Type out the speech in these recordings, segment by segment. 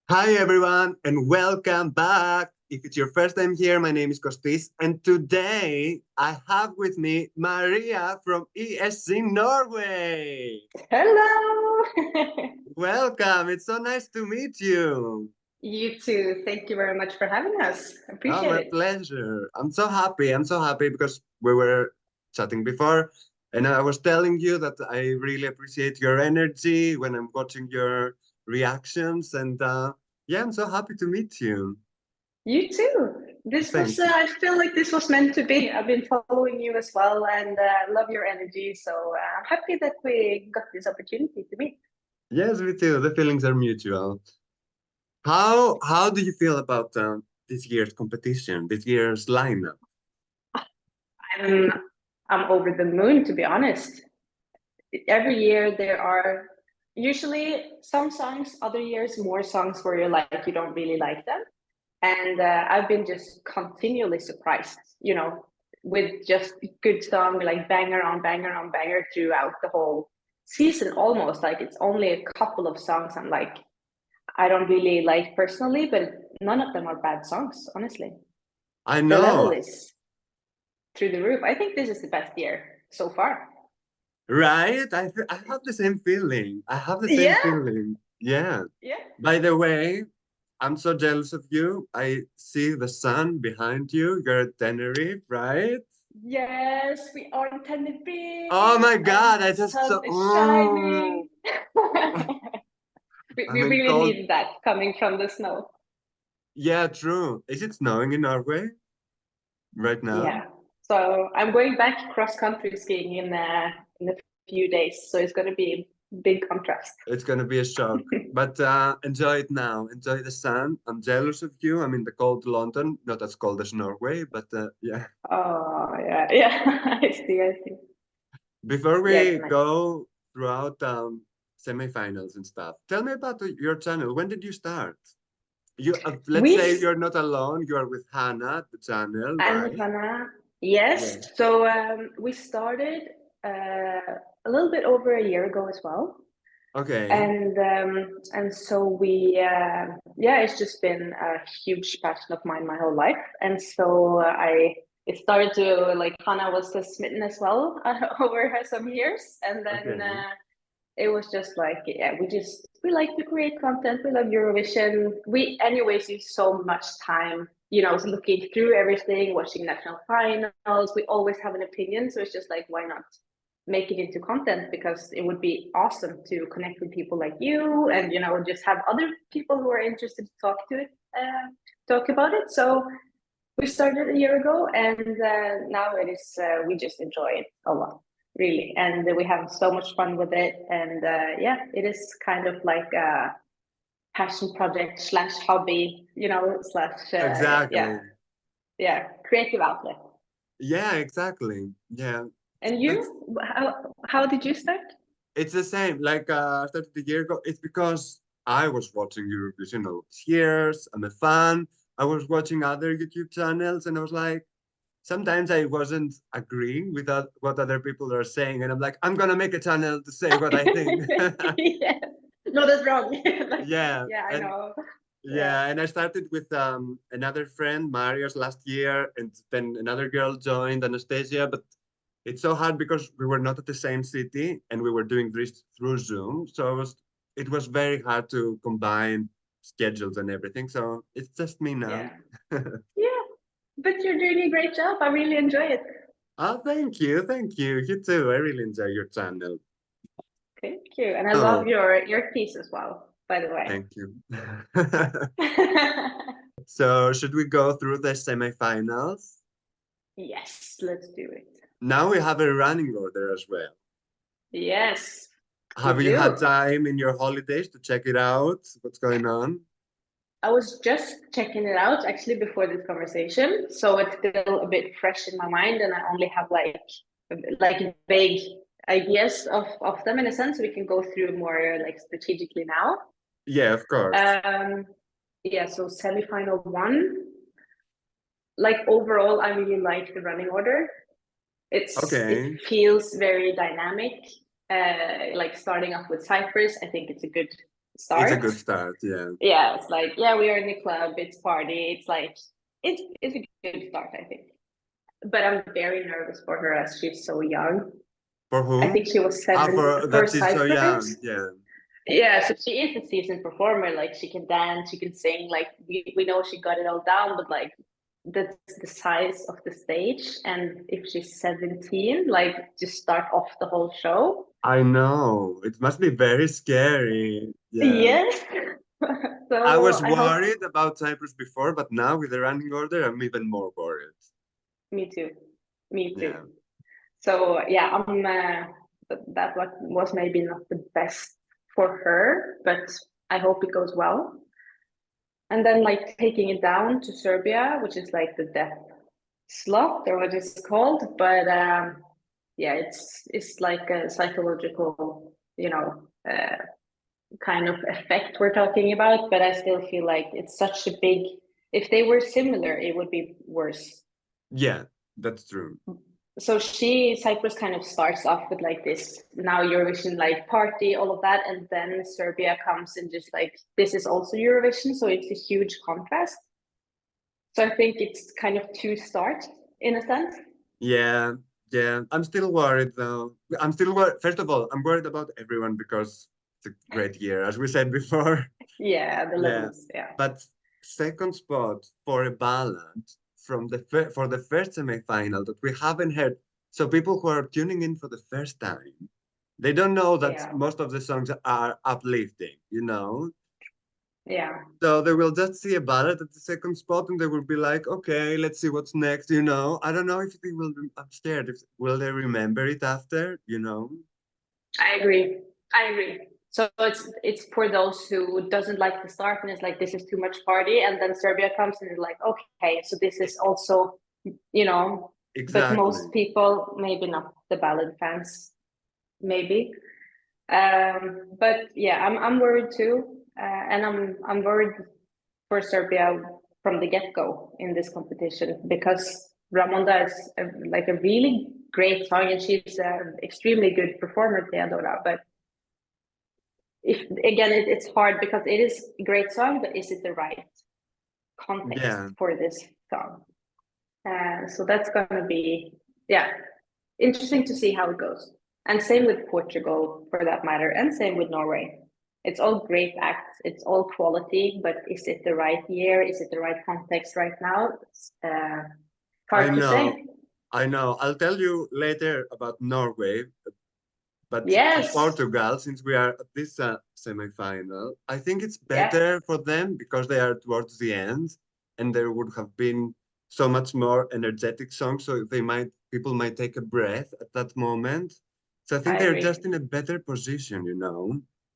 Hi everyone and welcome back. If it's your first time here, my name is Kostis and today I have with me Maria from ESC Norway. Hello. Welcome. It's so nice to meet you. You too. Thank you very much for having us. Oh, Appreciate my it. pleasure. I'm so happy. I'm so happy because we were chatting before and I was telling you that I really appreciate your energy when I'm watching your reactions and yeah, I'm so happy to meet you. You too. This was, Thank you. I feel like this was meant to be. I've been following you as well and love your energy. So I'm happy that we got this opportunity to meet. Yes, me too. The feelings are mutual. How do you feel about this year's competition, this year's lineup? I'm, I'm over the moon, to be honest. Every year there are usually some songs, other years more songs where you're like, you don't really like them. And I've been just continually surprised, with just good song, like banger on banger throughout the whole season almost. Like it's only a couple of songs I'm like, I don't really like personally, but none of them are bad songs, honestly. I The level know, is through the roof. I think this is the best year so far. right? I have the same feeling. I have the same Yeah, feeling. Yeah. yeah. By the way, I'm so jealous of you. I see the sun behind you. You're at Tenerife, right? Yes, we are in Oh Tenerife my and God, the I just sun so is shining. we, I'm we in really cold. need that coming from the snow. Yeah, true. Is it snowing in Norway right now? Yeah. So I'm going back cross country skiing in a few days. So it's going to be a big contrast. It's gonna be a shock, but enjoy it now. Enjoy the sun. I'm jealous of you. I'm in the cold London, not as cold as Norway, but yeah. Oh yeah, yeah. I see, I see. Before Yeah, it's we nice. go throughout semifinals and stuff, tell me about your channel. When did you start? You let's We say you're not alone. You are with Hannah, the channel, and right? Hannah, yes. Yeah. So we started a little bit over a year ago as well. Okay. And so yeah, it's just been a huge passion of mine my whole life. And so I it started to, like, Hannah was smitten as well over her some years, and then Okay. it was just like, yeah, we like to create content, we love Eurovision, we anyways use so much time, looking through everything, watching national finals, we always have an opinion, so it's just like, why not make it into content, because it would be awesome to connect with people like you, and just have other people who are interested to talk about it. So we started a year ago, and now it is we just enjoy it a lot, really, and we have so much fun with it. And yeah, it is kind of like a passion project slash hobby, slash yeah, Exactly. yeah, creative outlet. Yeah, exactly. Yeah. And That's you, how did you start? It's the same. Like I started a year ago. It's because I was watching Eurovision all these years. I'm a fan. I was watching other YouTube channels, and I was like, sometimes I wasn't agreeing with what other people are saying, and I'm like, I'm gonna make a channel to say what I think. Yeah, no, that's wrong. Like, Yeah, yeah, I and know. Yeah, yeah, and I started with another friend, Marius, last year, and then another girl joined, Anastasia. But it's so hard because we were not at the same city and we were doing this through Zoom. So it was very hard to combine schedules and everything. So it's just me now. yeah, yeah. But you're doing a great job. I really enjoy it. Oh, thank you, thank you. You too. I really enjoy your channel. Thank you. And I love Oh, your piece as well, by the way. thank you. So should we go through the semifinals? Yes, let's do it. Now we have a running order as well. Yes, we Have you had do. time in your holidays to check it out? What's going on? I was just checking it out actually before this conversation, so it's still a bit fresh in my mind, and I only have like vague ideas of them in a sense. So we can go through more like strategically now. Yeah, of course. Um, yeah, so semifinal one, like overall, I really like the running order. It Okay. feels very dynamic. Like starting off with Cyprus, I think it's a good start. It's a good start, yeah. Yeah, it's like, yeah, we are in the club, it's party. It's like, it's a good start, I think. But I'm very nervous for her as she's so young. For whom? I think she was Ah, 7 for for that she's so young, Cyprus. yeah. Yeah, so she is a seasoned performer. Like she can dance, she can sing. Like we know she got it all down, but like that's the size of the stage. And if she's 17, like just start off the whole show. I know. It must be very scary. Yeah. Yes. I So was I hope. worried about Cyprus before, but now with the running order, I'm even more worried. Me too. Me too. Yeah. So yeah, that what was maybe not the best for her, but I hope it goes well. And then like taking it down to Serbia, which is like the death slot or what it's called. But yeah, it's like a psychological, kind of effect we're talking about. But I still feel like it's such a big. If they were similar, it would be worse. Yeah, that's true. So Cyprus kind of starts off with like this now Eurovision like party, all of that, and then Serbia comes and just like this is also Eurovision, so it's a huge contrast. So I think it's kind of two starts in a sense. Yeah, yeah. I'm still worried though. I'm still worried. First of all, I'm worried about everyone because it's a great year, as we said before. Yeah, the Yeah. levels, yeah. But second spot for a ballad from the for the first semi-final that we haven't heard. So people who are tuning in for the first time, they don't know that Yeah. most of the songs are uplifting, you know? Yeah. So they will just see a ballad at the second spot and they will be like, okay, let's see what's next, you know? I don't know if they will, I'm scared. If, will they remember it after, you know? I agree. I agree. So it's for those who doesn't like the start and it's like this is too much party, and then Serbia comes and it's like, okay, so this is also, but Exactly. most people, maybe not the ballad fans, maybe. But yeah, I'm worried too, and I'm worried for Serbia from the get-go in this competition because Ramonda is like a really great song and she's an extremely good performer, Theodora. But if again, it's hard because it is a great song, but is it the right context Yeah. for this song? So that's gonna be interesting to see how it goes. And same with Portugal for that matter, and same with Norway. It's all great acts, it's all quality, but is it the right year? Is it the right context right now? It's I hard to know. say. I know. I'll tell you later about Norway, but for Yes. Portugal, since we are at this semi-final, I think it's Yeah, better for them because they are towards the end, and there would have been so much more energetic songs, so people might take a breath at that moment. So I think I they're agree. just in a better position, you know.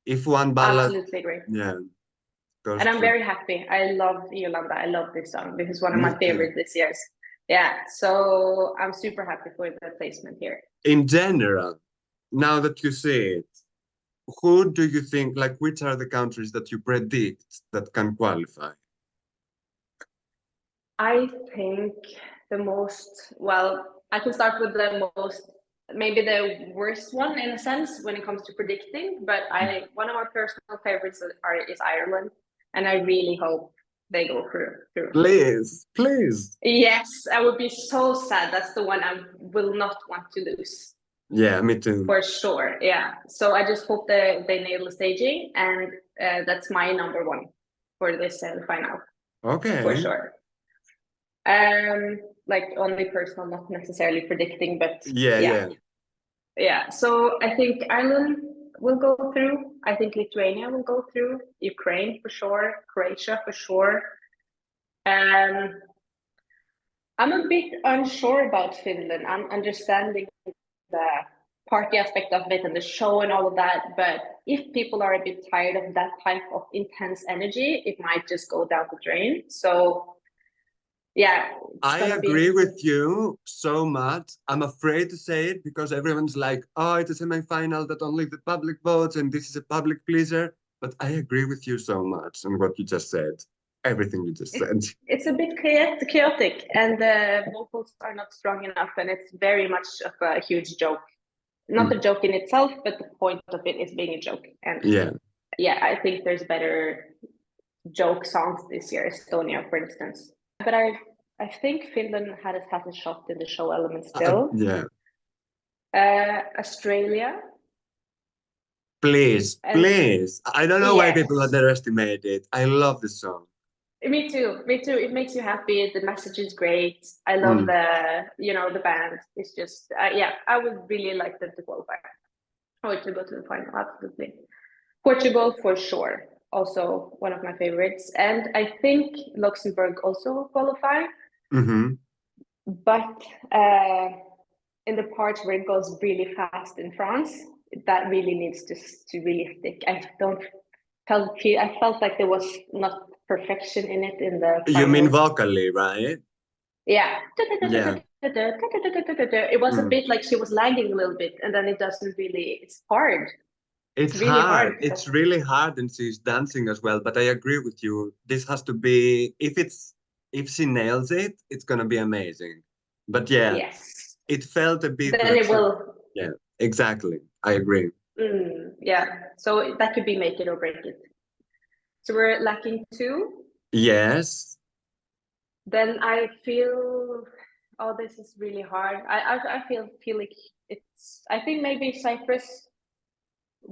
If one ballad, Absolutely agree. yeah, goes And I'm through. very happy. I love Yolanda. I love this song. This is one of Me my too. favorites this year. Yeah, so I'm super happy for the placement here. In general, now that you see it, who do you think, like, which are the countries that you predict that can qualify? I think the most, well, I can start with the most, maybe the worst one in a sense when it comes to predicting, but one of my personal favorites is Ireland, and I really hope they go through. Please, please. Yes, I would be so sad. That's the one I will not want to lose. Yeah, me too. For sure, yeah. So I just hope they nail the staging, and that's my number one for this final, Okay. for sure. Like only personal, not necessarily predicting, but yeah. So I think Ireland will go through. I think Lithuania will go through. Ukraine for sure. Croatia for sure. I'm a bit unsure about Finland. I'm understanding the party aspect of it and the show and all of that, but if people are a bit tired of that type of intense energy, it might just go down the drain. So yeah, I agree with you so much. I'm afraid to say it because everyone's like, oh, it's a semi-final that only the public votes and this is a public pleaser. But I agree with you so much on what you just said. Everything you just said. It's a bit chaotic and the vocals are not strong enough and it's very much of a huge joke. Not a joke in itself, but the point of it is being a joke. And yeah. yeah, I think there's better joke songs this year, Estonia, for instance. But I think Finland has a shot in the show element still. Yeah. Australia. Please, And please. I don't know why people yes, underestimate it. I love the song. me too. Me too. It makes you happy. The message is great. I love Mm. the band. It's just, yeah, I would really like them to qualify or to go to the final. Absolutely. Portugal for sure. Also one of my favorites. And I think Luxembourg also will qualify. Mm-hmm. But in the parts where it goes really fast in France, that really needs to really stick. I felt like there was not perfection in it in the You mean final. vocally, right? Yeah. Yeah. It was a Mm. bit like she was lagging a little bit, and then it doesn't really, it's hard. It's It's really hard. hard because It's really hard, and she's dancing as well. But I agree with you. This has to be, if she nails it, it's gonna be amazing. But yeah, yes. it felt a bit Then like it she, will yeah, exactly. I agree. yeah. So that could be make it or break it. So we're lacking two. Yes. Then I feel, oh, this is really hard. I feel like it's. I think maybe Cyprus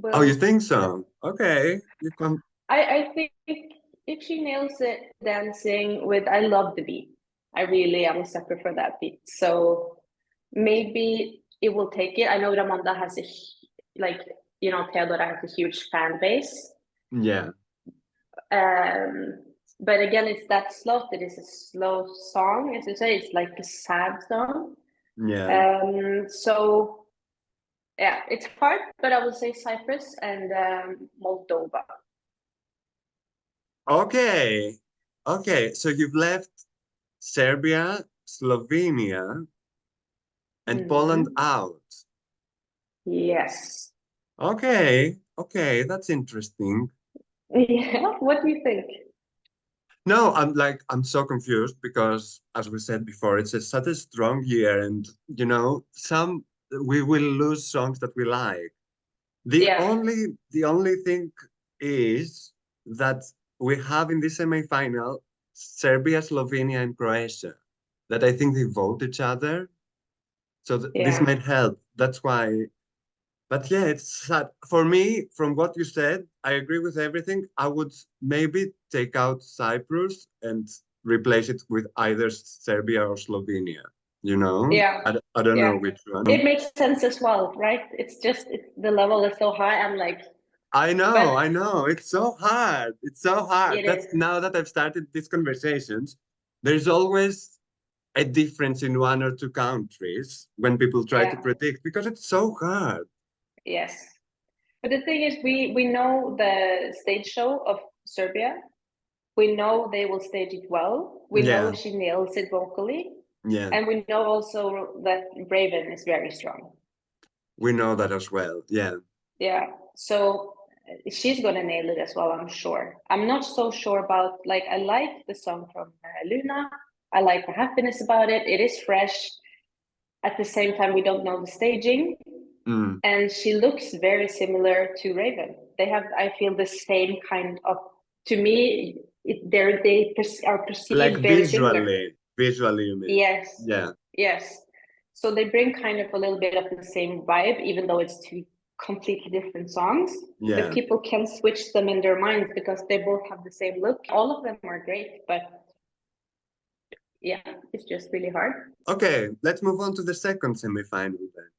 Oh, you will. think so? Okay. You come. I think if she nails it dancing with, I love the beat. I really am a sucker for that beat. So maybe it will take it. I know Ramanda has like Theodora has a huge fan base. Yeah. Um, but again, it's that slot. It is a slow song, as you say. It's like a sad song. Yeah. So yeah, it's hard, but I would say Cyprus and Moldova. Okay. Okay. So you've left Serbia, Slovenia, and Poland Hmm. out. Yes. Okay. Okay. That's interesting. Yeah. What do you think? No, I'm so confused because, as we said before, it's such a strong year, and some we will lose songs that we like. Yeah. The only thing is that we have in this semi-final Serbia, Slovenia, and Croatia that I think they vote each other. So this Yeah. might help. That's why. But yeah, it's sad. For me, from what you said, I agree with everything. I would maybe take out Cyprus and replace it with either Serbia or Slovenia. Yeah. I don't know Yeah. which one. It makes sense as well, right? It's just the level is so high. I'm like, but I know. It's so hard. It's so hard. it That's is. now that I've started these conversations, there's always a difference in one or two countries when people try to Yeah. predict because it's so hard. Yes. But the thing is, we know the stage show of Serbia. We know they will stage it well. We know Yeah, she nails it vocally. yeah. And we know also that Raven is very strong. We know that as well. Yeah. Yeah. So she's going to nail it as well, I'm sure. I'm not so sure about, like, I like the song from Luna. I like the happiness about it. It is fresh. At the same time, we don't know the staging. Mm. And she looks very similar to Raven. They have, I feel, the same kind of, to me, are Like perceived very similar. visually, you mean? Yes, Yeah, yes. So they bring kind of a little bit of the same vibe, even though it's two completely different songs. But yeah. people can switch them in their minds because they both have the same look. All of them are great, but yeah, it's just really hard. Okay, let's move on to the second semifinal then.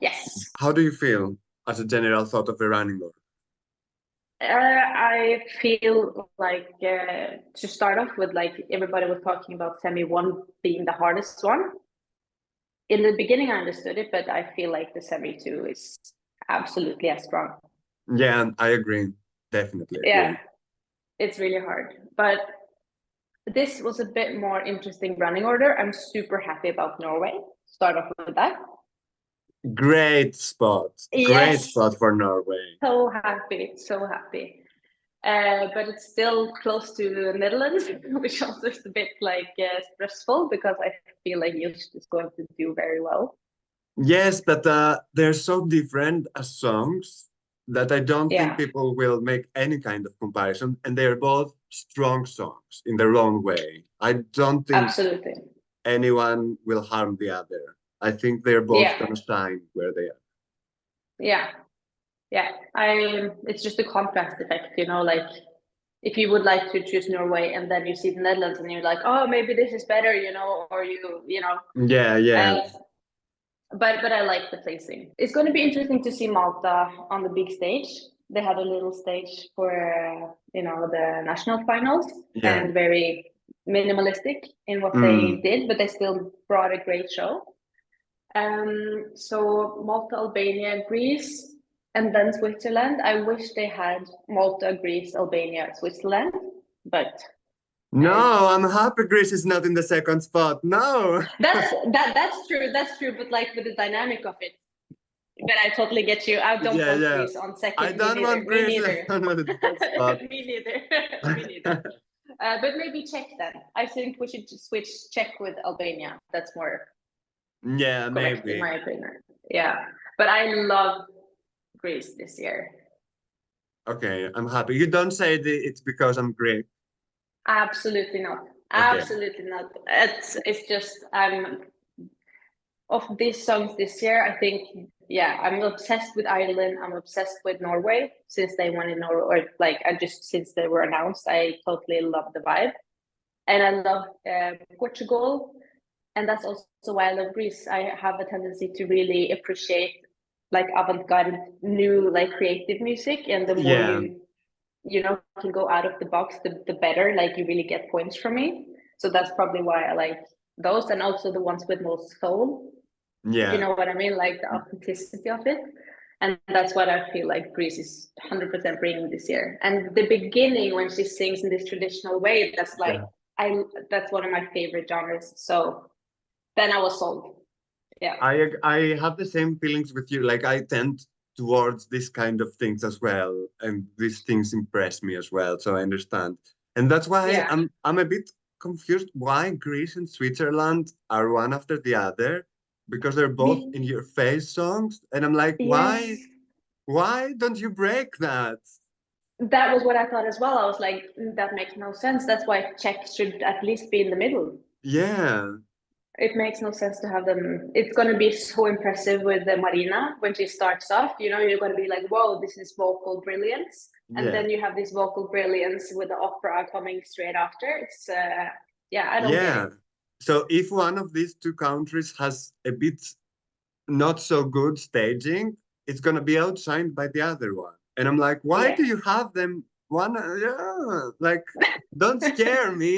Yes. How do you feel as a general thought of the running order? I feel like to start off with, like everybody was talking about semi one being the hardest one. In the beginning, I understood it, but I feel like the semi two is absolutely as strong. Yeah, I agree. Definitely Yeah, agree. it's really hard. But this was a bit more interesting running order. I'm super happy about Norway. Start off with that. Great spot. Great Yes, spot for Norway. so happy, so happy. But it's still close to the Netherlands, which also is a bit like stressful because I feel like Just is going to do very well. Yes, but they're so different as songs. that I don't think Yeah, people will make any kind of comparison, and they're both strong songs in their own way. I don't think absolutely. anyone will harm the other. I think they're both Yeah, gonna shine where they are. yeah, yeah. It's just a contrast effect, you know, like if you would like to choose Norway and then you see the Netherlands and you're like, oh, maybe this is better, you know, or you know, Yeah, yeah, uh, but I like the placing. It's going to be interesting to see Malta on the big stage. They had a little stage for you know the national finals yeah. and very minimalistic in what they Mm. did, but they still brought a great show. So Malta, Albania, Greece, and then Switzerland. I wish they had Malta, Greece, Albania, Switzerland, but uh, No, I'm happy Greece is not in the second spot. No. that's true. That's true. But like with the dynamic of it, but I totally get you. I don't Yeah, want yeah. Greece on I second. Me don't neither. want Me Greece neither. on the third spot. Me neither. Me neither. But maybe Czech then. I think we should switch Czech with Albania. That's more Yeah, correct in maybe. my opinion. Yeah. But I love Greece this year. Okay, I'm happy. You don't say it's because I'm Greek. Absolutely not. Okay. Absolutely not. It's just of these songs this year, I think, yeah, I'm obsessed with Ireland. I'm obsessed with Norway since they won in Norway, or like I just since they were announced, I totally love the vibe, and I love Portugal, and that's also why I love Greece. I have a tendency to really appreciate like avant-garde, new, like creative music, and the more Yeah, you know can go out of the box, the better. Like you really get points from me. So that's probably why I like those, and also the ones with most soul. You yeah, know what I mean? Like the authenticity of it. And that's what I feel like Greece is 100% bringing this year. And the beginning when she sings in this traditional way, that's like, yeah. that's one of my favorite genres. So then I was sold. Yeah. I have the same feelings with you. Like I tend towards this kind of things as well, and these things impress me as well. So I understand, and that's why Yeah. I'm a bit confused why Greece and Switzerland are one after the other, because they're both Me, in your face songs, and I'm like, yes. why don't you break that? That was what I thought as well. I was like, that makes no sense. That's why Czech should at least be in the middle. Yeah, It makes no sense to have them. It's going to be so impressive with the Marina when she starts off. You know, you're going to be like, whoa, this is vocal brilliance. And yeah, then you have this vocal brilliance with the opera coming straight after. It's, yeah, I don't get yeah. it. So if one of these two countries has a bit not so good staging, it's gonna be outshined by the other one. And I'm like, why do Yes. you have them one? Yeah, like, don't scare me.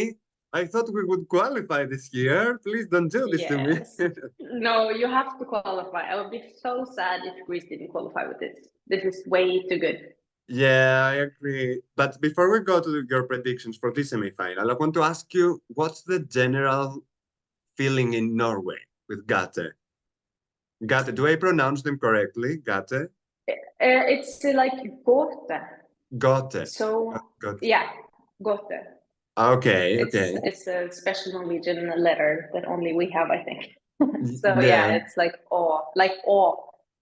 I thought we would qualify this year. Please don't do this to me. Yes. No, you have to qualify. I would be so sad if Greece didn't qualify with this. This is way too good. Yeah, I agree. But before we go to your predictions for this semifinal, I want to ask you, what's the general feeling in Norway with Gate? Gate, do I pronounce them correctly? Gate? It's like Goethe. Gote. So, Gote. yeah, Goethe. Okay, It's okay. it's a special Norwegian letter that only we have, I think. So yeah, Yeah. it's like awe.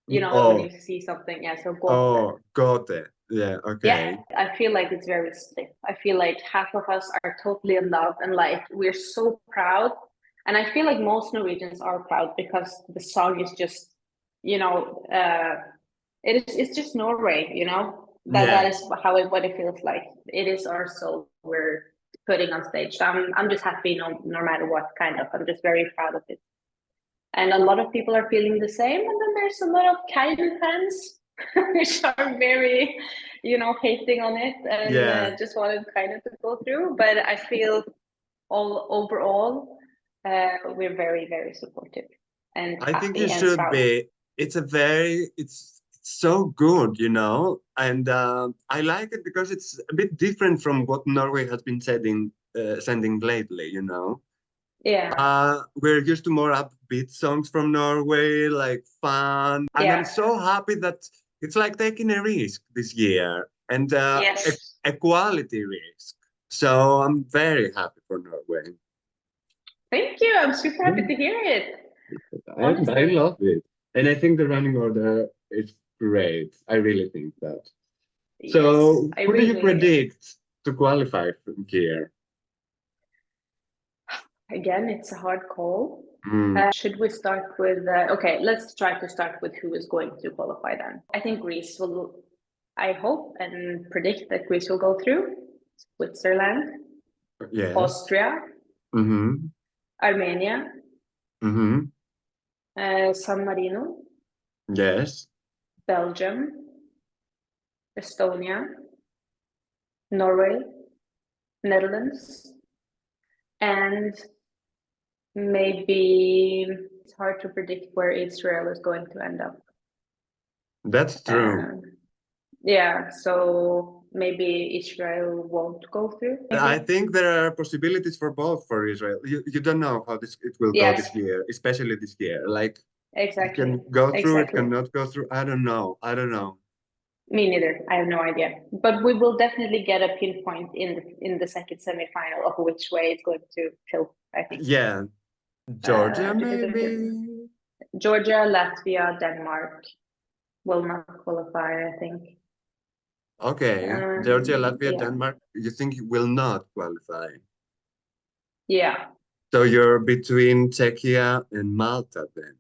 You know, when Oh, you see something, yeah. So Goethe. oh, got it. Yeah, Yeah, okay. I feel like it's very split. I feel like half of us are totally in love and like we're so proud. And I feel like most Norwegians are proud because the song is just, you know, it's just Norway, you know. That Yeah, is what it feels like. It is our soul we're putting on stage. So I'm just happy no matter what kind of. I'm just very proud of it. And a lot of people are feeling the same. And then there's a lot of Kaiden fans which are very, you know, hating on it and yeah. just wanted kind of to go through. But I feel all overall, we're very, very supportive and I think you happy and should proud. be. It's so good, you know, and I like it because it's a bit different from what Norway has been sending lately, you know. Yeah, We're used to more upbeat songs from Norway, like fun, and I'm yeah, so happy that it's like taking a risk this year and yes. a quality risk. So I'm very happy for Norway. Thank you. I'm super happy to hear it. I Honestly. love it. And I think the running order is great. I really think that. Yes, So I who do you really, predict to qualify from here? again, it's a hard call. Mm, Should we start with, okay, let's try to start with who is going to qualify then. I think Greece will, I hope and predict that Greece will go through. Switzerland, yes. Austria, Mm-hmm. Armenia, Mm-hmm. San Marino, Yes. Belgium, Estonia, Norway, Netherlands, and maybe it's hard to predict where Israel is going to end up. That's true. Um, yeah, so maybe Israel won't go through, I maybe. think there are possibilities for both for Israel. You don't know how this it will go Yes, this year, especially this year. Like it exactly. can go through, it Exactly. cannot go through. I don't know. I don't know. Me neither. I have no idea. But we will definitely get a pinpoint in the second semifinal of which way it's going to tilt, I think. Yeah, Georgia maybe. Georgia, Latvia, Denmark will not qualify, I think. Okay, Georgia, Latvia, Yeah. Denmark. You think you will not qualify? Yeah. So you're between Czechia and Malta then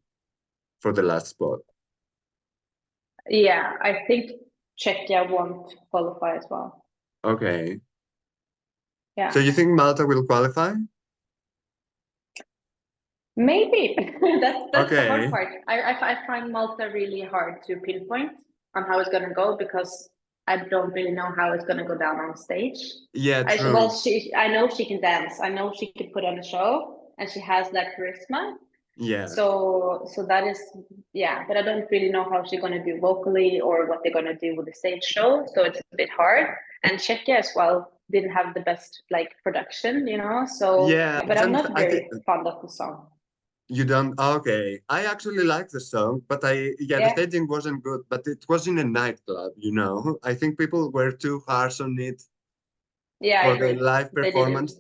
for the last spot. Yeah. I think Czechia won't qualify as well. Okay. So Yeah. you think Malta will qualify? Maybe. That's the hard Okay. part. I find Malta really hard to pinpoint on how it's gonna go because I don't really know how it's gonna go down on stage. Yeah, Well, true. I know she can dance. I know she can put on a show, and she has that charisma. Yeah. So that is, yeah, but I don't really know how she's gonna do vocally or what they're gonna do with the stage show. So it's a bit hard. And Czechia as well didn't have the best like production, you know. So, Yeah, but I'm not I think very fond of the song. you don't. Okay, I actually like the song, but yeah, the Yeah, staging wasn't good. But it was in a nightclub, you know. I think people were too harsh on it yeah, I for the agree. live They didn't. performance.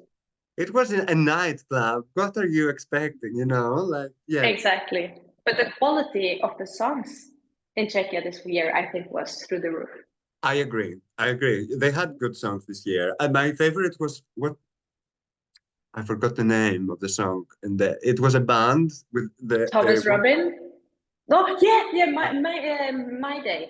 It was in a nightclub. What are you expecting? You know, like yeah, Exactly. But the quality of the songs in Czechia this year, I think, was through the roof. I agree. I agree. They had good songs this year. And my favorite was what I forgot the name of the song, and it was a band with the Thomas Robin. Oh yeah, my day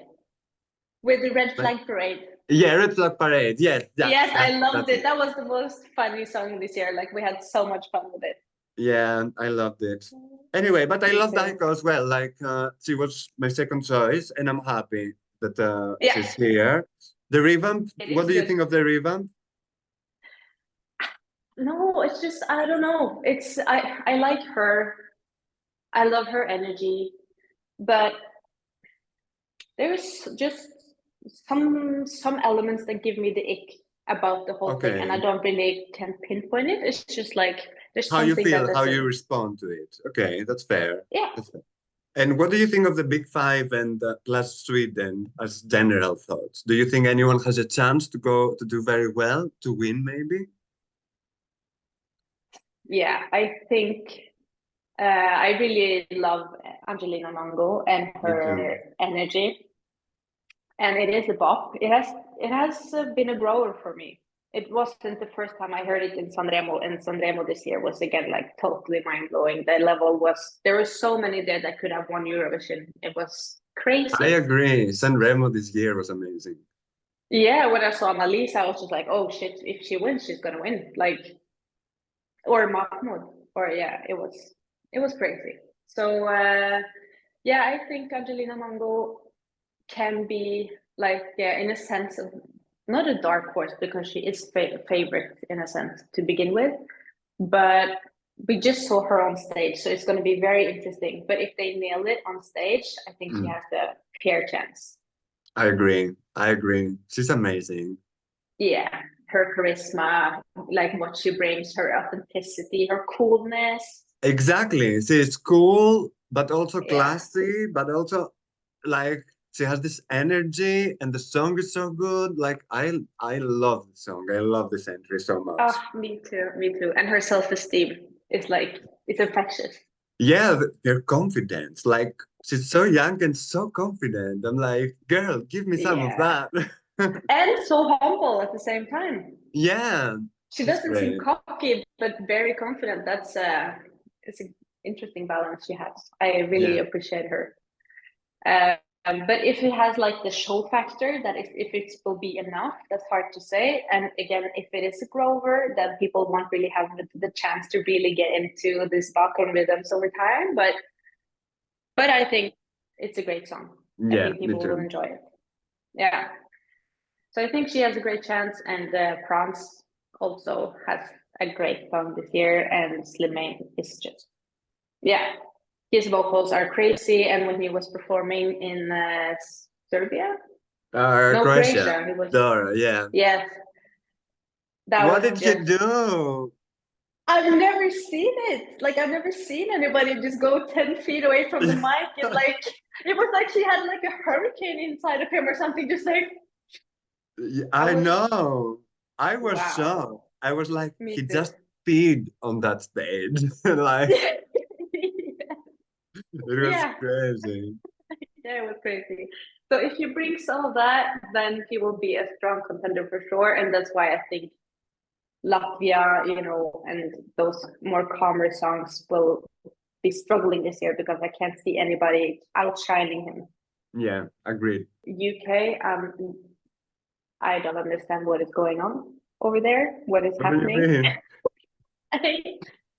with the red flag parade. yeah, Red Flag Parade. Yes, Yes, I loved that's it. it. That was the most funny song this year. Like we had so much fun with it. Yeah, I loved it. Anyway, but I Me love too. Daiko as well. Like she was my second choice, and I'm happy that Yeah, she's here. The revamp. it What is do you good. think of the revamp? No, it's just I don't know. It's I like her. I love her energy, but there's just some elements that give me the ick about the whole thing, and I Okay, don't really can pinpoint it. It's just like there's how you something that feel, how doesn't. you respond to it. Okay, that's fair. Yeah, That's fair. And what do you think of the Big Five and plus Sweden as general thoughts? Do you think anyone has a chance to go to do very well, to win maybe? yeah. I think I really love Angelina Mango and Me too. her energy, and it is a bop. It has been a grower for me. It wasn't the first time I heard it in Sanremo, and Sanremo this year was again like totally mind blowing. The level was there were so many there that could have won Eurovision. It was I crazy. agree. San Remo this year was amazing. Yeah, when I saw Annalise, I was just like, oh shit, if she wins, she's gonna win. Like or Mahmoud. Or yeah, it was crazy. So yeah, I think Angelina Mango can be like yeah, in a sense of not a dark horse because she is favorite in a sense to begin with, but we just saw her on stage, so it's going to be very interesting. But if they nail it on stage, I think she Mm, has the fair chance. I agree. I agree. She's amazing. Yeah, her charisma, like what she brings, her authenticity, her coolness. Exactly. She's cool, but also Yeah. classy, but also like she has this energy and the song is so good. Like I love the song. I love this entry so much. Oh, me too, me too. And her self-esteem is like it's infectious. Yeah, their confidence. Like she's so young and so confident. I'm like, girl, give me some of Yeah. that. And so humble at the same time. Yeah, She she's doesn't seem great. cocky, but very confident. That's it's an interesting balance she has. I really Yeah. appreciate her. But if it has like the show factor, that if it will be enough, that's hard to say. And again, if it is a grower, then people won't really have the chance to really get into this Balkan rhythms over time. But I think it's a great song. I Yeah, think me people will too. enjoy it. Yeah. So I think she has a great chance, and Franz also has a great song this year, and Slimane is just, yeah, his vocals are crazy. And when he was performing in Serbia, no, Croatia. Croatia, he was, Dora, yeah. yes, that What was did he just, do? I've never seen it. Like, I've never seen anybody just go 10 feet away from the mic and like, it was like he had like a hurricane inside of him or something, just like, I I was, know. I was shocked. wow, I was like, me he too. just peed on that stage. Like, it was Yeah, crazy. yeah, it was crazy. So if you bring some of that, then he will be a strong contender for sure. And that's why I think Latvia, and those more calmer songs will be struggling this year because I can't see anybody outshining him. Yeah, agreed. UK, I don't understand what is going on over there, what is What do you happening. mean? I,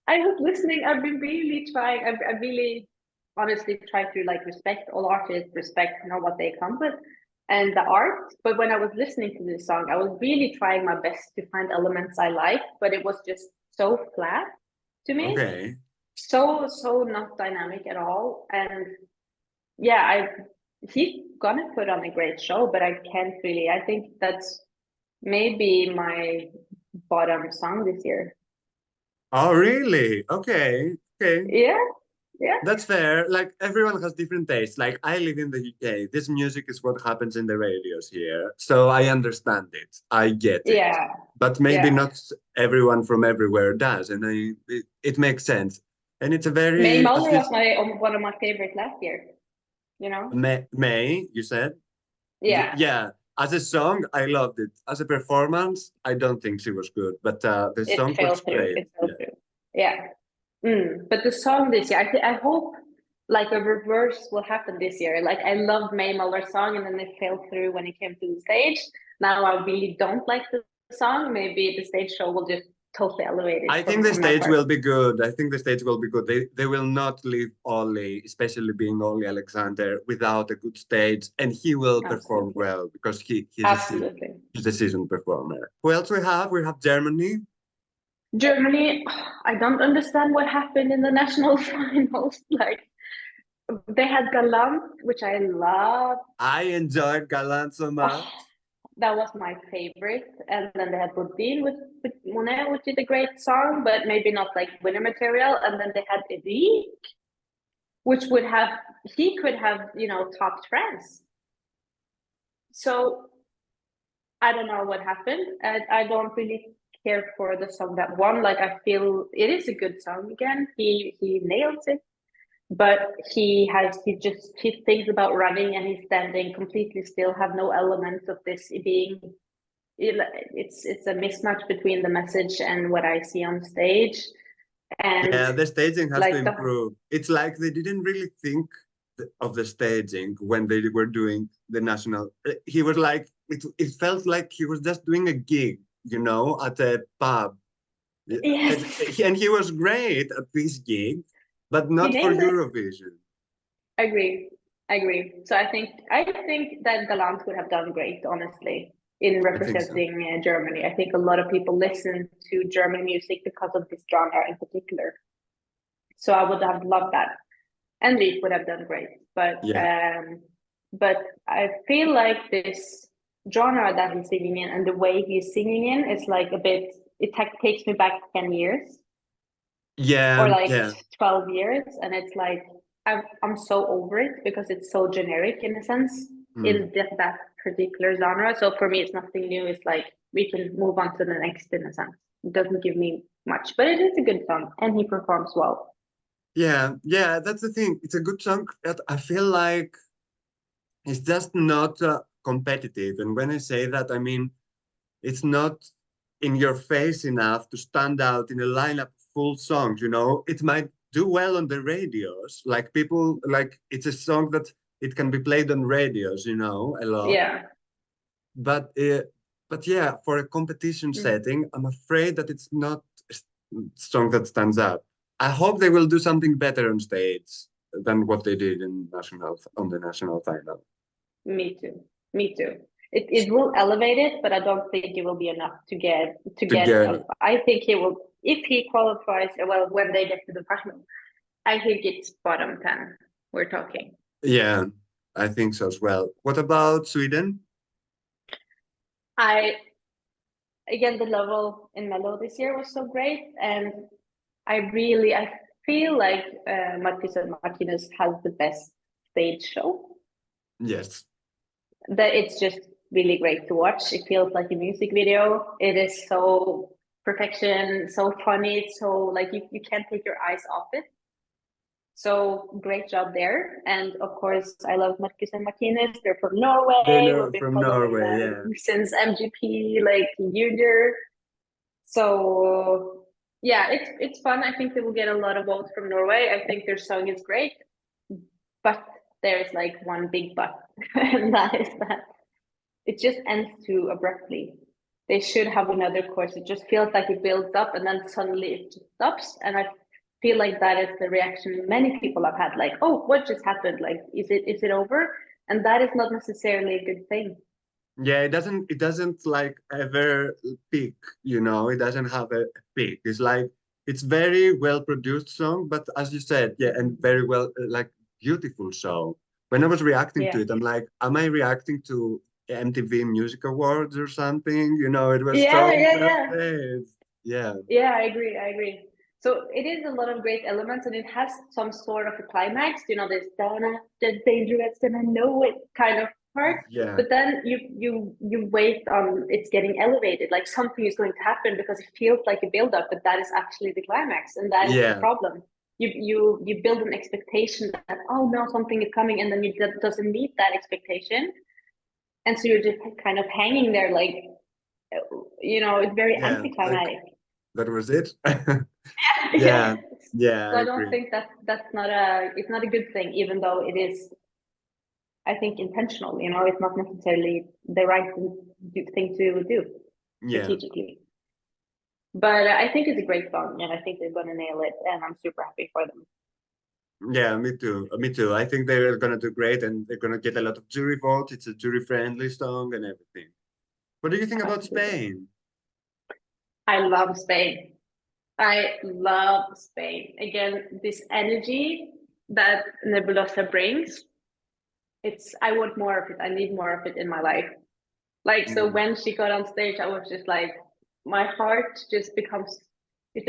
I was listening. I've been really trying. I really honestly try to like respect all artists, respect what they come with and the art. But when I was listening to this song, I was really trying my best to find elements I like, but it was just so flat to me. Okay. So not dynamic at all. And yeah, he's gonna put on a great show, but I can't really. I think that's maybe my bottom song this year. Oh, really? Okay. Okay. Yeah, yeah, That's fair. Like everyone has different tastes. Like I live in the UK. This music is what happens in the radios here. So I understand it. I get it. yeah, But maybe yeah. not everyone from everywhere does. And it makes sense. And it's a May very, as Muller you, was my one of my favorites last year. You know? May, you said? Yeah, Yeah. As a song, I loved it. As a performance, I don't think she was good. But the it song fell was through. great. It fell Yeah. through. Yeah. But the song this year, I hope like a reverse will happen this year. Like I loved May Muller's song, and then it fell through when it came to the stage. Now I really don't like the song. Maybe the stage show will just totally elevate it I think from the on my stage part. will be good. I think the stage will be good. They will not leave Ollie, especially being Ollie Alexander, without a good stage, and he will perform Absolutely. well because Absolutely. he's a seasoned performer. Who else we have? We have Germany. Germany, I don't understand what happened in the national finals. Like they had Galant, which I love. I enjoyed Galant so much. Oh, that was my favorite. And then they had Bodin with Monet, which is a great song, but maybe not like winner material. And then they had Eddie, which would have, he could have, topped France. So I don't know what happened. I don't really care for the song that won. Like I feel it is a good song again. He nails it, but he thinks about running and he's standing completely still, have no elements of this being. It's a mismatch between the message and what I see on stage, and Yeah, the staging has to like the improve. It's like they didn't really think of the staging when they were doing the national. He was like, it felt like he was just doing a gig, at a pub. yes, And he was great at this gig, but he not for nailed it. Eurovision. Agree. Agree. So I think that Galant would have done great, honestly, in I think so. representing Germany. I think a lot of people listen to German music because of this genre in particular. So I would have loved that. And Leaf would have done great. Yeah. But I feel like this genre that he's singing in and the way he's singing in is like a bit, takes me back 10 years or Yeah. like Yeah. 12 years, and it's like I'm so over it because it's so generic in a sense Mm. in that particular genre. So for me it's nothing new. It's like we can move on to the next in a sense. It doesn't give me much, but it is a good song and he performs well. Yeah, that's the thing. It's a good song that I feel like it's just not competitive. And when I say that, I mean it's not in your face enough to stand out in a lineup of full songs, you know. It might do well on the radios, like people like it's a song that it can be played on radios, you know, a lot. Yeah. But but yeah, for a competition Mm. setting, I'm afraid that it's not a song that stands out. I hope they will do something better on stage than what they did in national on the national final. Me too. Me too. It will elevate it, but I don't think it will be enough to To get. get I think he will if he qualifies. Well, when they get to the final, I think it's bottom 10. We're talking. yeah, I think so as well. What about Sweden? I again the level in Mellow this year was so great, and I feel like Marcus and Martinez has the best stage show. Yes. That it's just really great to watch. It feels like a music video. It is so perfection, so funny. It's so like you can't take your eyes off it. So great job there. And of course, I love Marcus and Martinez. They're from They Norway. We've know been from following Norway, them yeah. since MGP, like junior. So yeah, it's fun. I think they will get a lot of votes from Norway. I think their song is great, but there's like one big but, and that is that it just ends too abruptly. They should have another course. It just feels like it builds up and then suddenly it just stops. And I feel like that is the reaction many people have had, like, oh, what just happened? Like, is it over? And that is not necessarily a good thing. Yeah, it doesn't like ever peak, you know, it doesn't have a peak. It's like it's very well produced song, but as you said, yeah, and very well like beautiful song. When I was reacting to Yeah. it, I'm like, am I reacting to MTV Music Awards or something? You know, it was Yeah, so yeah, well yeah. played. Yeah. Yeah, I agree. I agree. So it is a lot of great elements and it has some sort of a climax, this Donna, the dangerous and I know it kind of part. Yeah. But then you wait on it's getting elevated, like something is going to happen because it feels like a build up, but that is actually the climax, and that is the Yeah. problem. You build an expectation that oh no, something is coming, and then that doesn't meet that expectation, and so you're just kind of hanging there, like it's very Yeah. Like anticlimactic. that was it. Yeah. Yeah. Yeah, So I I don't agree. think that's not a good thing, even though it is, I think, intentional. It's not necessarily the right thing to do Yeah. strategically. But I think it's a great song, and I think they're gonna nail it, and I'm super happy for them. Yeah, me too. Me too. I think they're gonna do great and they're gonna get a lot of jury votes. It's a jury-friendly song and everything. What do you think about Absolutely. Spain? I love Spain. I love Spain. Again, this energy that Nebulosa brings, I want more of it. I need more of it in my life. Like, so Mm, when she got on stage, I was just like, my heart just becomes, it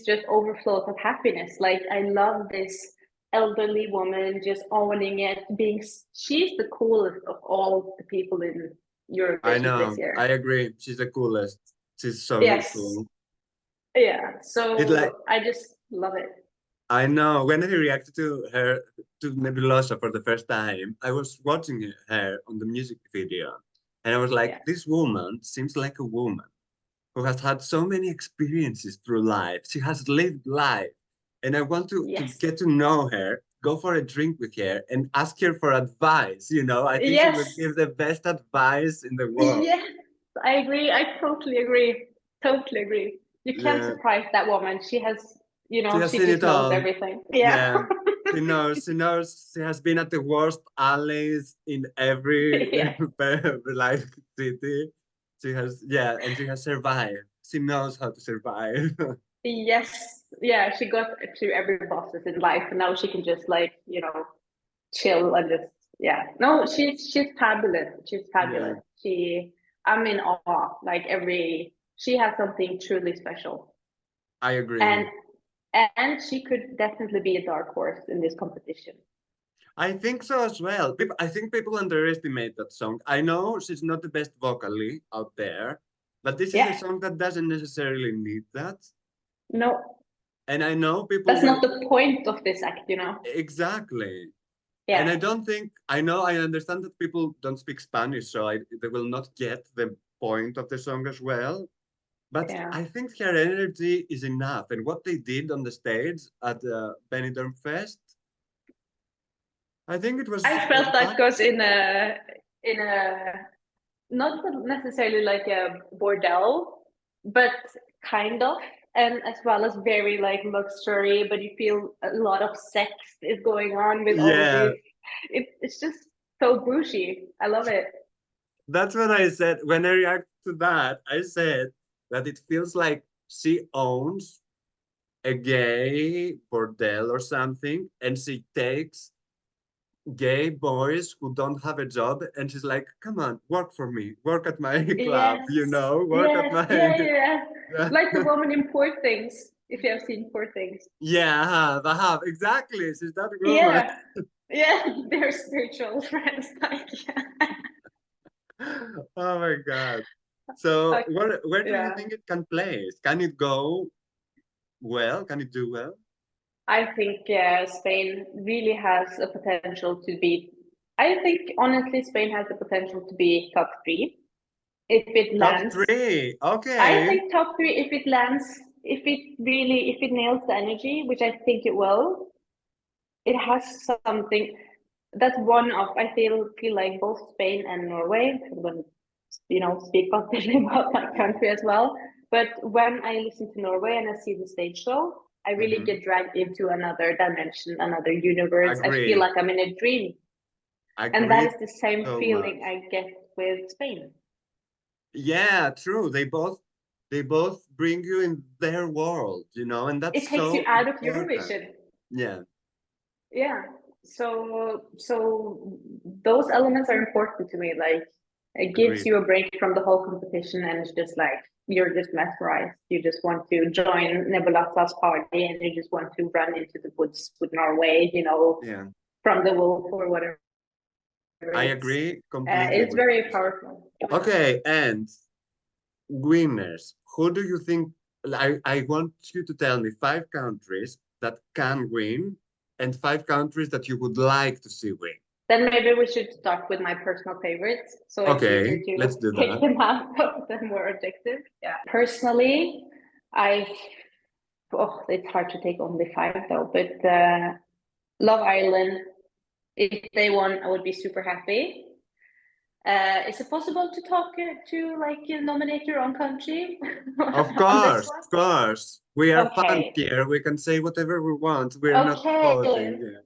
just overflows of happiness. Like, I love this elderly woman just owning it, she's the coolest of all the people in I Eurovision this know. I year. agree. She's the coolest. She's so Yes. cool. Yeah. It like So I just love it. I know when I reacted to her to Nebulosa for the first time, I was watching her on the music video, and I was like, Yeah. this woman seems like a woman who has had so many experiences through life. She has lived life. And I want to Yes. get to know her, go for a drink with her, and ask her for advice. You know, I think she would Yes. give the best advice in the world. Yes. I agree. I totally agree. Totally agree. You can't Yeah, surprise that woman. she has She seen it just knows all. everything. Yeah. Yeah, she knows, she has been at the worst alleys in every Yes. like city. She has, yeah, and she has survived. She knows how to survive. Yes. Yeah. She got through every process in life, and now she can just like, chill and just yeah. No, she's fabulous. She's Yeah, fabulous. I'm in awe. Like she has something truly special. I agree. And she could definitely be a dark horse in this competition. I think so as well. I think people underestimate that song. I know she's not the best vocally out there, but this is a Yeah. song that doesn't necessarily need that. No. And I know people That's will not the point of this act, you know? exactly. And I Yeah. don't think I know. I understand that people don't speak Spanish, so they will not get the point of the song as well. But Yeah. I think her energy is enough, and what they did on the stage at the Benidorm Fest, I think it was I felt that fantastic. goes in a not necessarily like a bordel, but kind of, and as well as very like luxury, but you feel a lot of sex is going on with all of Yeah, these. It's just so bougie. I love it. that's what I said when I react to that. I said that it feels like she owns a gay bordel or something, and she takes gay boys who don't have a job, and she's like, come on, work for me, work at my club, Yes, you know, work at yes, my yeah, yeah. yeah. Like the woman in Poor Things, if you have seen Poor Things. Yeah, I have exactly, she's that woman. Yeah, yeah, they're spiritual friends. Like, yeah. Oh my god. So Like, where do you yeah. think it can place? Can it go well? Can it do well? I think Spain really has a potential to be. I think honestly, Spain has the potential to be top three if it Top lands. three. I Okay. think top three if it lands, if it nails the energy, which I think it will. It has something that's one of I feel like both Spain and Norway. I'm going to speak positively about my country as well. But when I listen to Norway and I see the stage show, I really Mhm. get dragged into another dimension, another universe. I feel Agree. like I'm in a dream, and that Agreed is the same so much. feeling I get with Spain. Yeah, true. They both bring you in their world, and It that's takes you so out of important. Eurovision. Yeah, Yeah. So those elements are important to me. Like it gives agreed. you a break from the whole competition, and it's just like you're just mesmerized. You just want to join Nebulasa's party, and you just want to run into the woods with Norway. Yeah, From the wolf or whatever I it's. agree completely It's with very this. powerful. Okay, and winners. Who do you think? I want you to tell me 5 countries that can win and 5 countries that you would like to see win. Then maybe we should start with my personal favorites, so it's easier Okay, let's to do pick that. them out of the more objective. Yeah. Personally, I it's hard to take only five though, but Love Island, if they won, I would be super happy. Is it possible to talk to like nominate your own country Of on this course, one? of course. We are fans Okay. here. We can say whatever we want. We're not Okay. voting here.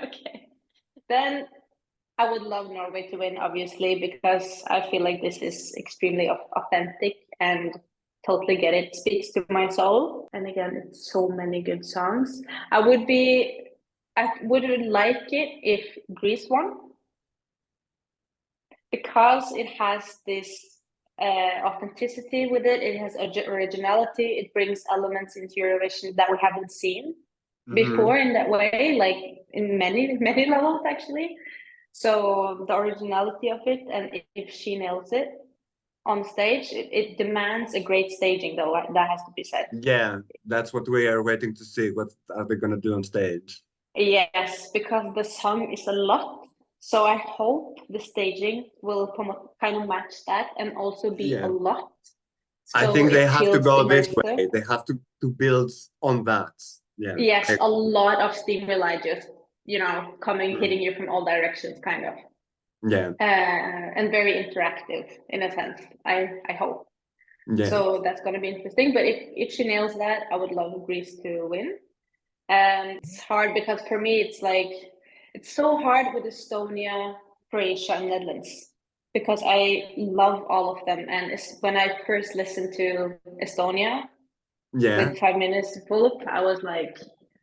Okay. Then I would love Norway to win, obviously, because I feel like this is extremely authentic and totally get it. Speaks to my soul. And again, it's so many good songs. I would like it if Greece won because it has this authenticity with it. It has originality. It brings elements into Eurovision that we haven't seen Mhm. before in that way, like in many, many levels, actually. So the originality of it, and if she nails it on stage, it demands a great staging, though. That has to be said. Yeah, that's what we are waiting to see. What are they gonna do on stage? Yes, because the song is a lot. So I hope the staging will kind of match that and also be a Yeah, lot. I So think they it have to feels go this immersive. way. They have to build on that. Yeah. Yes, a lot of stimuli just, coming, Mm. hitting you from all directions, kind of. Yeah. And very interactive in a sense, I hope. Yeah. So that's going to be interesting. But if she nails that, I would love Greece to win. It's hard because for me, it's so hard with Estonia, Croatia, and Netherlands because I love all of them. And when I first listened to Estonia Yeah. with 5 minutes to pull up, I was like,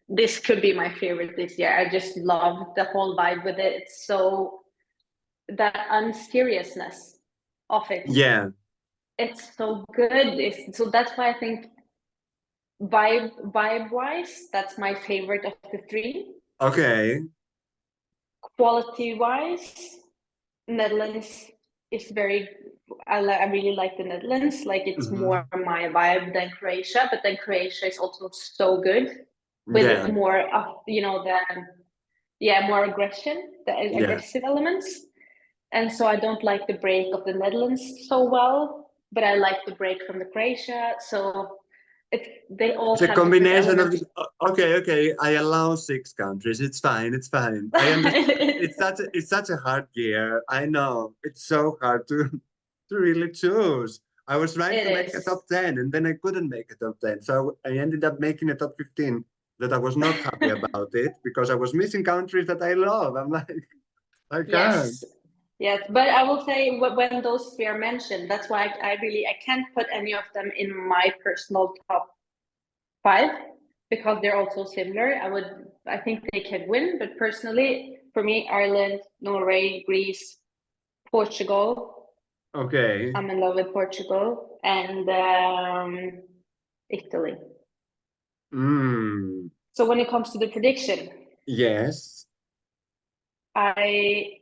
this could be my favorite this year. I just love the whole vibe with it. It's so that unseriousness of it. Yeah. It's so good. So that's why I think vibe wise, that's my favorite of the three. Okay. Quality wise, Netherlands is very I really like the Netherlands. Like it's more my vibe than Croatia, but then Croatia is also so good with more of, you know, more aggression, the aggressive elements. And so I don't like the break of the Netherlands so well, but I like the break from the Croatia. So they all it's a have combination of okay, I allow 6 countries. It's fine. I understand. It's such a hard year. I know. It's so hard to really choose. I was trying to make a top 10 and then I couldn't make a top 10. So I ended up making a top 15 that I was not happy about it because I was missing countries that I love. I'm like, I can't. Yes, but I will say when those three are mentioned, that's why I can't put any of them in my personal top 5 because they're all so similar. I think they can win, but personally, for me, Ireland, Norway, Greece, Portugal. Okay. I'm in love with Portugal and Italy. So when it comes to the prediction, yes, I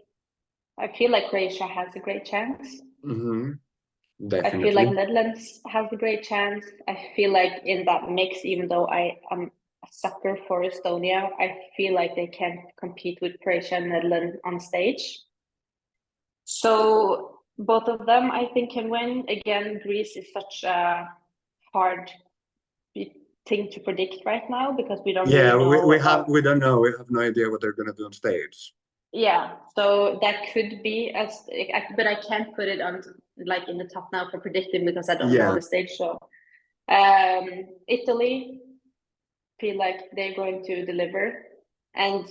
feel like Croatia has a great chance. Definitely. I feel like Netherlands has a great chance. I feel like in that mix, even though I am a sucker for Estonia, I feel like they can compete with Croatia and Netherlands on stage. So both of them, I think, can win. Again, Greece is such a hard thing to predict right now because we don't really know. We don't know. We have no idea what they're gonna do on stage. Yeah, so that could be but I can't put it on like in the top now for predicting because I don't know the stage show. Italy feel like they're going to deliver, and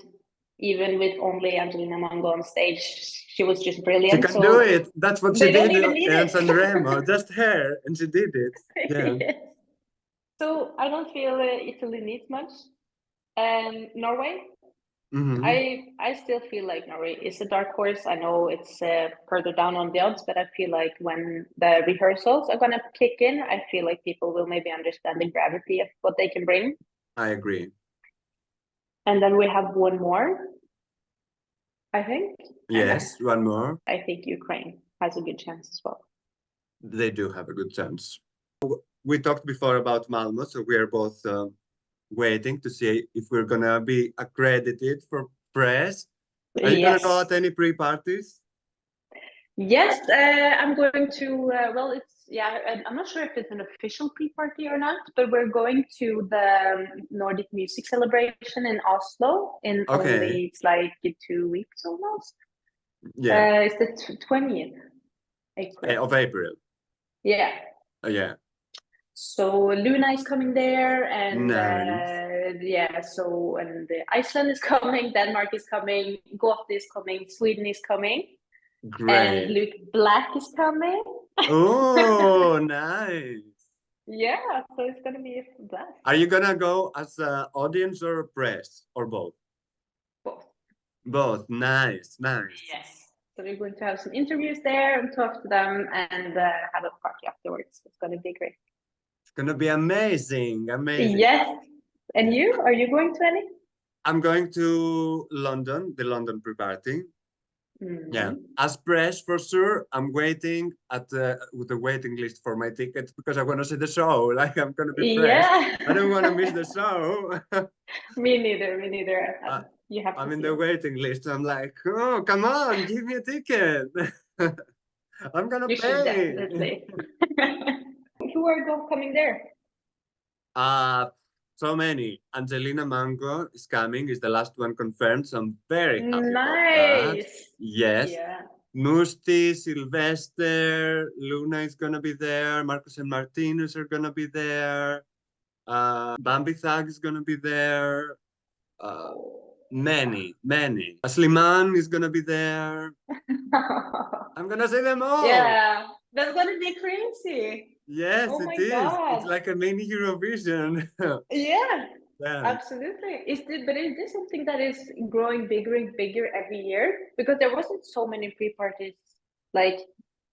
even with only Angelina Mango on stage, she was just brilliant. She can do it. That's what she did in Sanremo, just her, and she did it. Yeah. Yes. So I don't feel Italy needs much. Norway. I still feel like Norway is a dark horse. I know it's further down on the odds, but I feel like when the rehearsals are gonna kick in, I feel like people will maybe understand the gravity of what they can bring. I agree. And then we have one more, I think. Yes, one more. I think Ukraine has a good chance as well. They do have a good chance. We talked before about Malmo, so we are both waiting to see if we're gonna be accredited for press. Are you gonna go at any pre-parties? Yes, I'm going to. Well, I'm not sure if it's an official pre-party or not, but we're going to the Nordic Music Celebration in Oslo in only it's like 2 weeks almost. Yeah, it's the 20th of April. Yeah. Oh, yeah. So Luna is coming there, and nice. So and Iceland is coming, Denmark is coming, Goth is coming, Sweden is coming. Great. And Luke Black is coming. Oh, nice. Yeah, so it's gonna be a blast. Are you gonna go as an audience or press or both? Both. Both. Nice. Yes. So we're going to have some interviews there and talk to them and have a party afterwards. It's gonna be great. It's gonna be amazing. Yes. And you? Are you going to any? I'm going to London, the London pre-party. Yeah, as press for sure. I'm waiting with the waiting list for my tickets because I want to see the show. Like I'm gonna be press. I don't want to miss the show. Me neither. You have. I'm in the waiting list. I'm like, oh, come on, give me a ticket. I'm gonna pay. Should definitely. Who are coming there? So many. Angelina Mango is coming, is the last one confirmed, so I'm very happy about that. Yes. Yeah. Musti, Sylvester, Luna is gonna be there, Marcos and Martinez are gonna be there, Bambi Thug is gonna be there, many. Sliman is gonna be there. I'm gonna say them all. Yeah, that's gonna be crazy. Yes, it is. God. It's like a mini Eurovision. Yeah, absolutely. But is this something that is growing bigger and bigger every year? Because there wasn't so many pre-parties like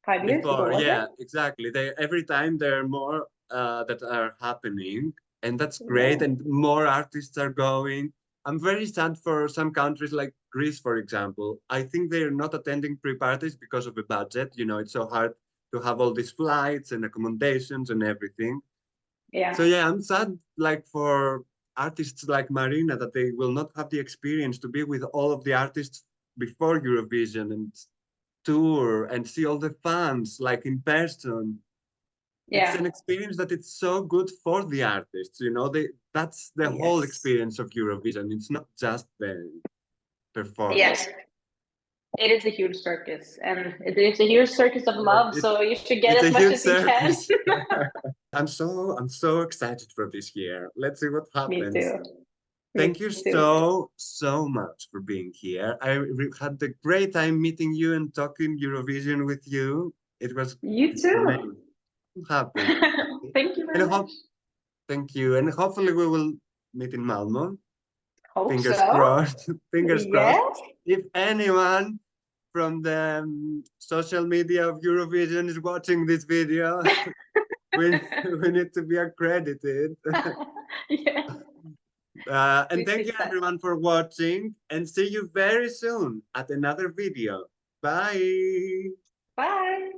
5 years ago. Yeah, exactly. Every time there are more that are happening, and that's great. Yeah. And more artists are going. I'm very sad for some countries like Greece, for example. I think they're not attending pre-parties because of the budget. You know, it's so hard to have all these flights and accommodations and everything. Yeah. So yeah, I'm sad like for artists like Marina that they will not have the experience to be with all of the artists before Eurovision and tour and see all the fans like in person. It's Yeah. an experience that it's so good for the artists, you know, that's the whole Yes. experience of Eurovision. It's not just the performance. Yes. It is a huge circus, and it is a huge circus of love. So you should get It's as a much huge as you can. circus. I'm so excited for this year. Let's see what Me happens. too. Thank Me you too. so much for being here. I had a great time meeting you and talking Eurovision with you. You It's too. amazing. I'm happy. Thank you And very much. thank you. And hopefully we will meet in Malmo. Hope Fingers so. crossed. Fingers crossed. Yes. If anyone from the social media of Eurovision is watching this video, we need to be accredited. Yeah. And We thank you fix that. everyone for watching and see you very soon at another video. Bye. Bye.